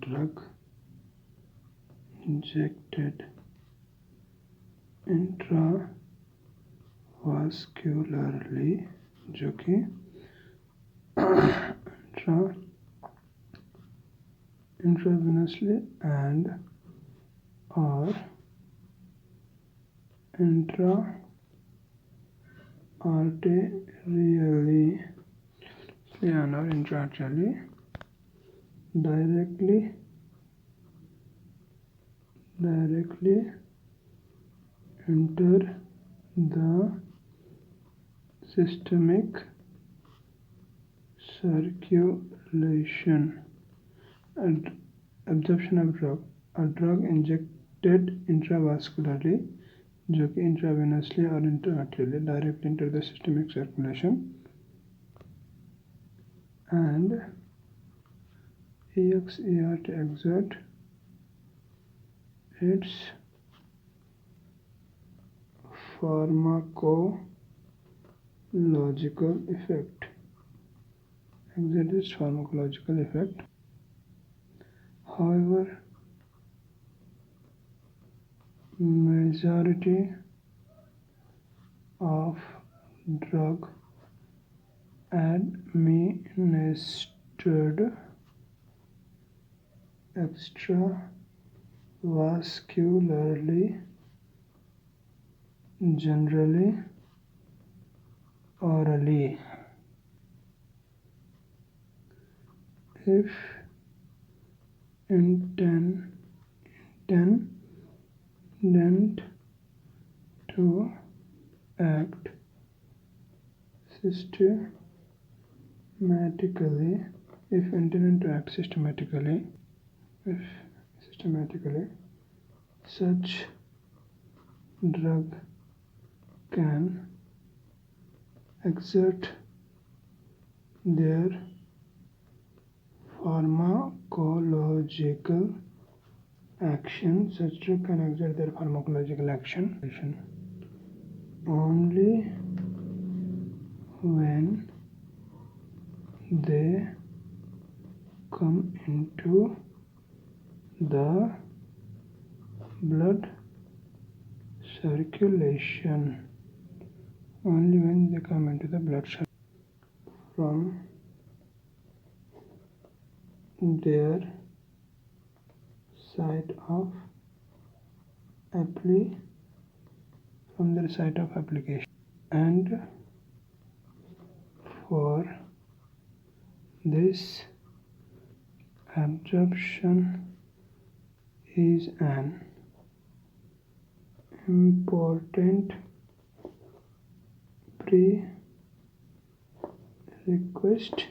drug injected intravascularly, जो कि intravenously and or intra-arterially and or intra-arterially directly enter the systemic circulation. Absorption of drug. A drug injected intravascularly, जो कि intravenously or intra-arterially directly enter the systemic circulation, and exert its pharmacological effect. However, majority of drug administered extravascularly, generally orally. If intended to act systematically, such drug can exert their pharmacological action. Only when they come into the blood circulation. From their site of application, and for this absorption is an important prerequisite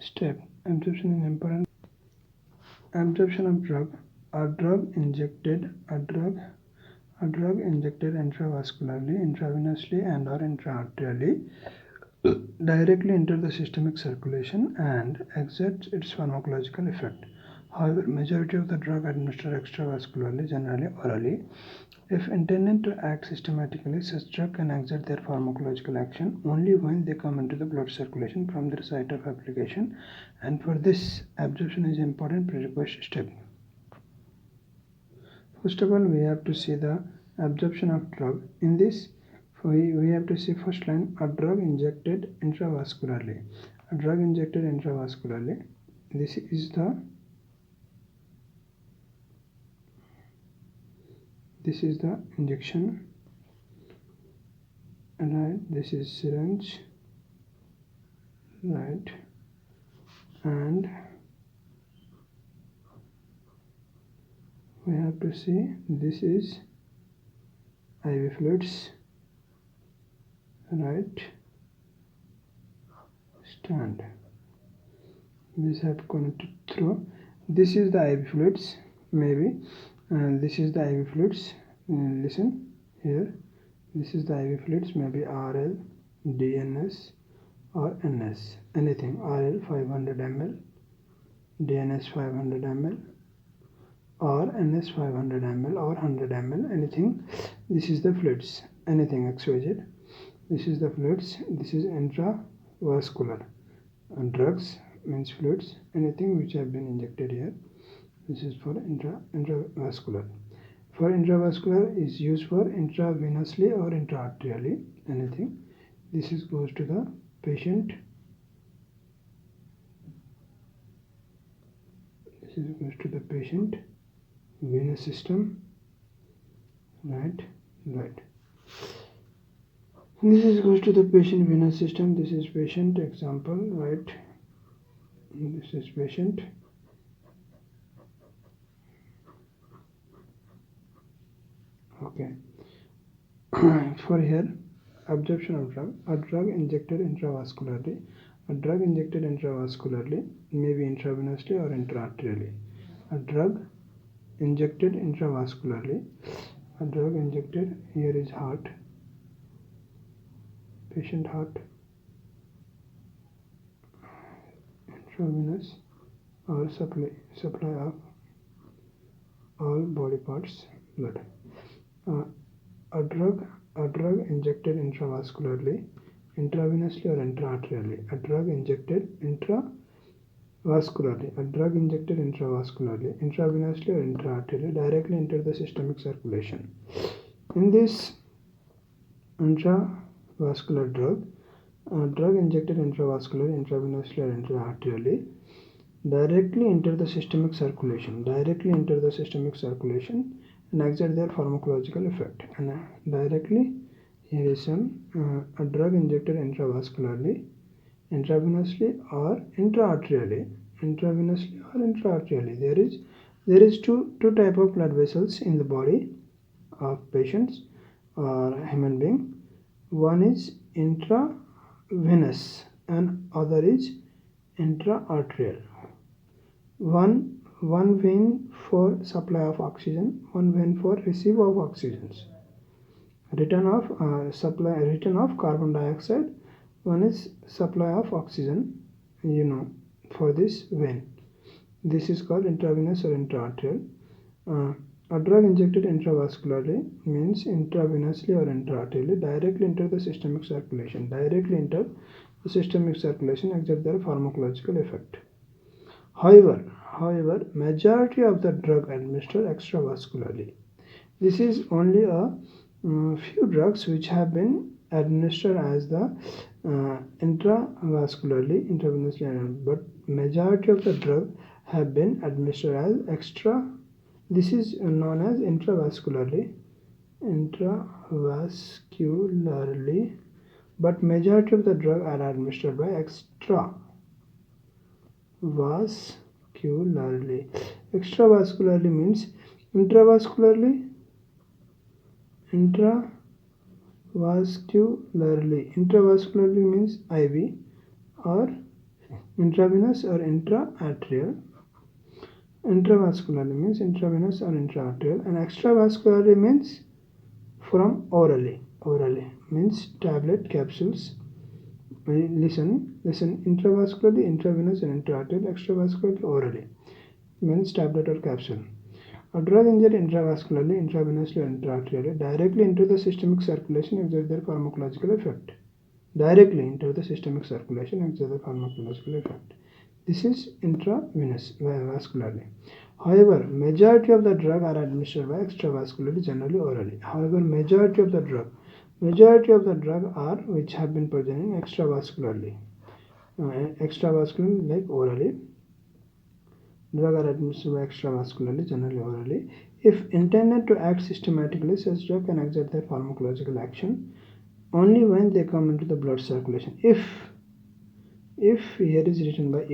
step. Absorption is important. Absorption of drug. A drug injected intravascularly, intravenously and or intra-arterially directly enter the systemic circulation and exerts its pharmacological effect. However, majority of the drug administered extravascularly, generally orally. If intended to act systematically, such drug can exert their pharmacological action only when they come into the blood circulation from their site of application, and for this, absorption is an important prerequisite step. First of all, we have to see the absorption of drug. In this, we have to see first line, a drug injected intravascularly. A drug injected intravascularly. This is the injection, right? This is syringe, right? And we have to see this is IV fluids, right? Stand. This have connected through. This is the IV fluids, maybe. And this is the IV fluids. Listen here. This is the IV fluids, maybe RL, DNS, or NS. Anything. RL 500 ml, DNS 500 ml, or NS 500 ml or 100 ml. Anything. This is the fluids. Anything XYZ. This is the fluids. This is intravascular drugs means fluids, anything which have been injected here. This is for intravascular. For intravascular is used for intravenously or intraarterially, anything. This is goes to the patient. This is goes to the patient venous system. Right. This is goes to the patient venous system. This is patient example, right? This is patient. Okay. For here, absorption of drug. A drug injected intravascularly. A drug injected intravascularly, maybe intravenously or intraarterially. A drug injected intravascularly. A drug injected, here is heart, patient heart, intravenous or supply of all body parts, blood. A drug injected intravascularly, intravenously or intraarterially. A drug injected intravascularly. A drug injected intravascularly, intravenously or intraarterially, directly enter the systemic circulation. In this intravascular drug, drug injected intravascularly, intravenously or intraarterially, directly enter the systemic circulation. And exert their pharmacological effect. And directly, here is some a drug injected intravascularly, intravenously or intraarterially. There is two type of blood vessels in the body of patients or human being. One is intravenous and other is intraarterial. One vein for supply of oxygen, one vein for receive of oxygens. Return of carbon dioxide, one is supply of oxygen, for this vein. This is called intravenous or intraarterial. A drug injected intravascularly means intravenously or intraarterially, directly enter the systemic circulation. Exert their pharmacological effect. However, majority of the drug administered extravascularly. This is only a few drugs which have been administered as the intravenously, but majority of the drug have been administered as extra. This is known as intravascularly, but majority of the drug are administered by extravascularly. Extravascularly means intravascularly. Intravascularly means IV or intravenous or intraarterial. Intravascularly means intravenous or intraarterial, and extravascularly means from orally means tablet, capsules. Listen, intravascularly, intravenous and intraarterial. Extravascularly, orally means tablet or capsule. A drug injected intravascularly, intravenously or intraarterially, directly into the systemic circulation, exert their pharmacological effect. This is intravenous vascularly. However, majority of the drug are administered by extravascularly, generally orally. Majority of the drug are which have been present extravascularly. Extravascularly, like orally. Drug are administered by extravascularly, generally orally. If intended to act systematically, such drug can exert their pharmacological action only when they come into the blood circulation. If here is written by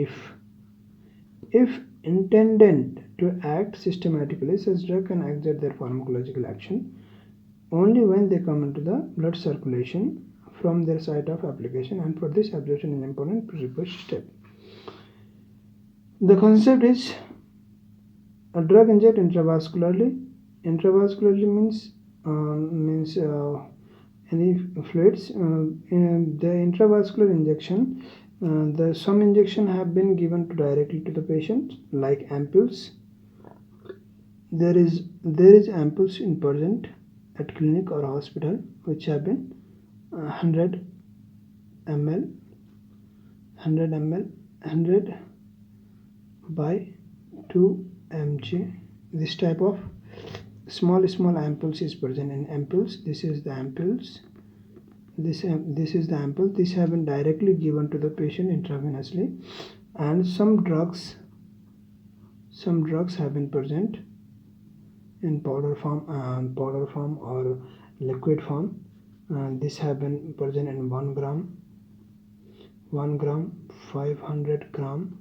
if intended to act systematically, such drug can exert their pharmacological action only when they come into the blood circulation from their site of application, and for this, absorption is an important prerequisite step. The concept is a drug injected intravascularly. Intravascularly means any fluids. In the intravascular injection, some injection have been given directly to the patient, like ampoules. There is ampoules in present at clinic or hospital which have been 100 ml 100 by 2 mg. This type of small ampoules is present in ampoules. This is the ampoules. This is the ampoule. This have been directly given to the patient intravenously, and some drugs have been present in powder form or liquid form. This have been present in 1 gram, 500 gram.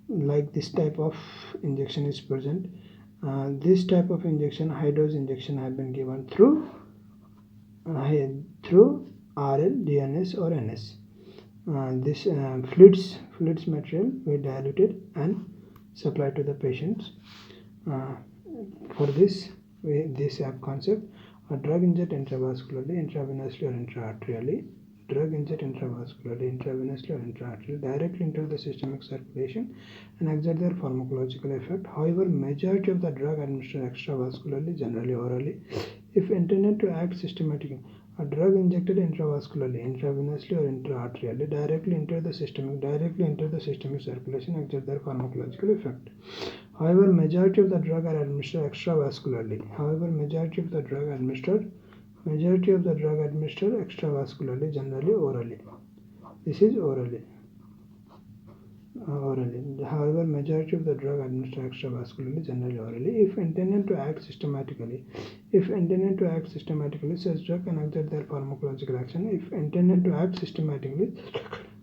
Like this type of injection is present. This type of injection, high dose injection, have been given through RL, DNS or NS. This fluids material we diluted and supplied to the patients. For this concept, a drug inject intravascularly, intravenously or intraarterially. Drug inject intravascularly, intravenously or intraarterially directly into the systemic circulation and exert their pharmacological effect. However, majority of the drug administered extravascularly, generally orally, if intended to act systematically. A drug injected intravascularly, intravenously or intraarterially directly into the systemic circulation exert their pharmacological effect. However, majority of the drug are administered extravascularly. Extravascularly, generally orally. This is orally. However, majority of the drug administered extravascularly, generally orally. If intended to act systematically, such drug can exert their pharmacological action. If intended to act systematically,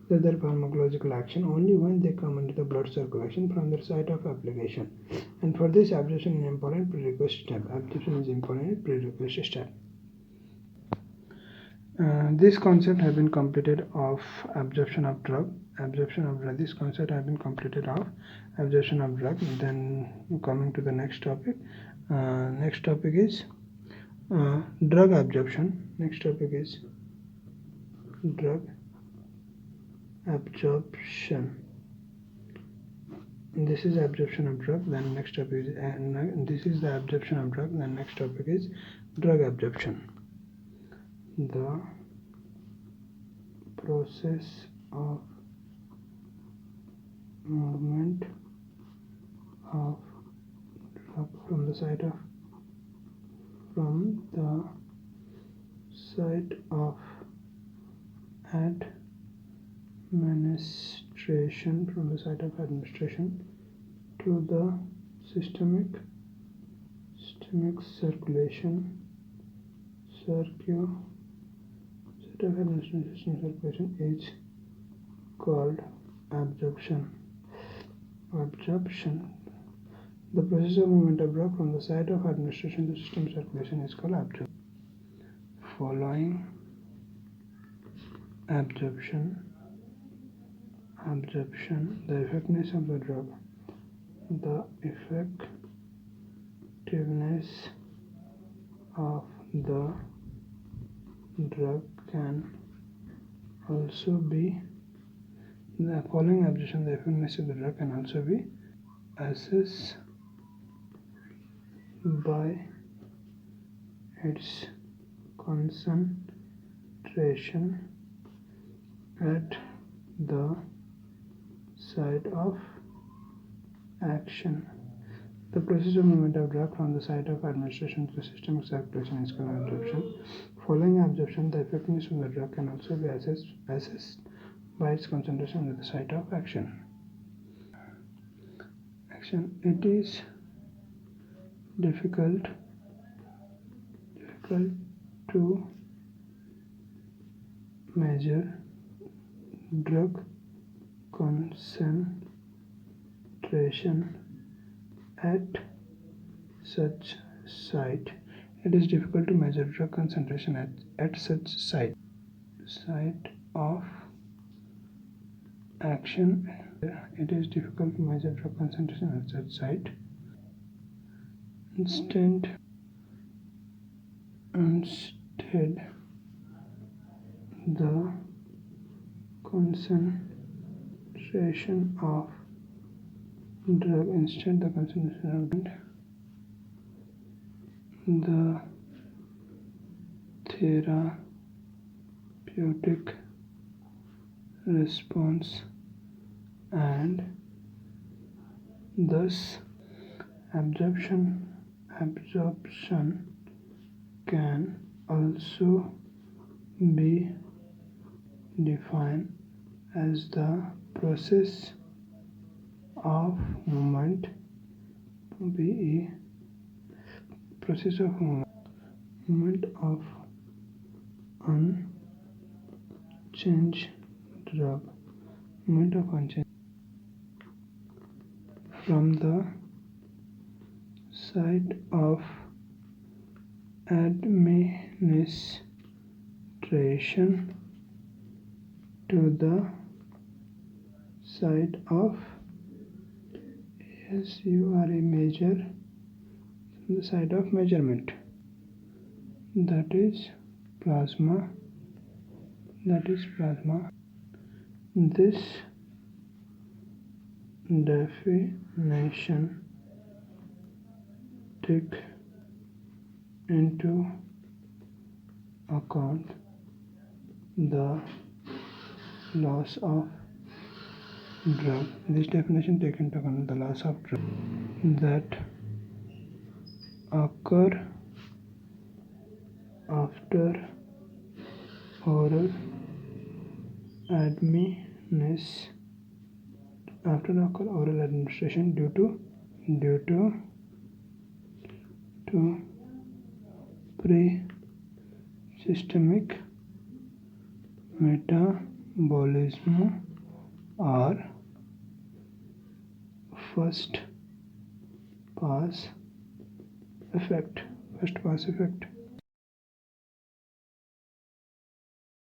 their pharmacological action only when they come into the blood circulation from their site of application. And for this, absorption is important prerequisite step. This concept has been completed of absorption of drug. This concept has been completed of absorption of drug. Then coming to the next topic. Next topic is drug absorption. Drug absorption. This is absorption of drug. Then next topic is this is the absorption of drug. Then next topic is drug absorption. The process of movement of drug from the site of administration to the systemic circulation is called absorption. The process of movement of drug from the site of administration to system circulation is called absorption. Following absorption, the effectiveness of the drug. The effectiveness of the drug can also be following absorption. The effectiveness of the drug can also be assessed by its concentration at the site of action. The process of movement of drug from the site of administration to the systemic circulation is called absorption. Following absorption, the effectiveness of the drug can also be assessed by its concentration at the site of action. It is difficult to measure drug concentration at such site. It is difficult to measure drug concentration at such site of action. It is difficult to measure drug concentration at such site. Instead, the concentration of drug the therapeutic response and thus absorption can also be defined as the process of movement of unchanged drug from the site of administration to the site of the site of measurement, that is plasma. This definition take into account the loss of drug. This definition takes into account the loss of drug that occur after oral administration due to pre-systemic metabolism or first pass effect.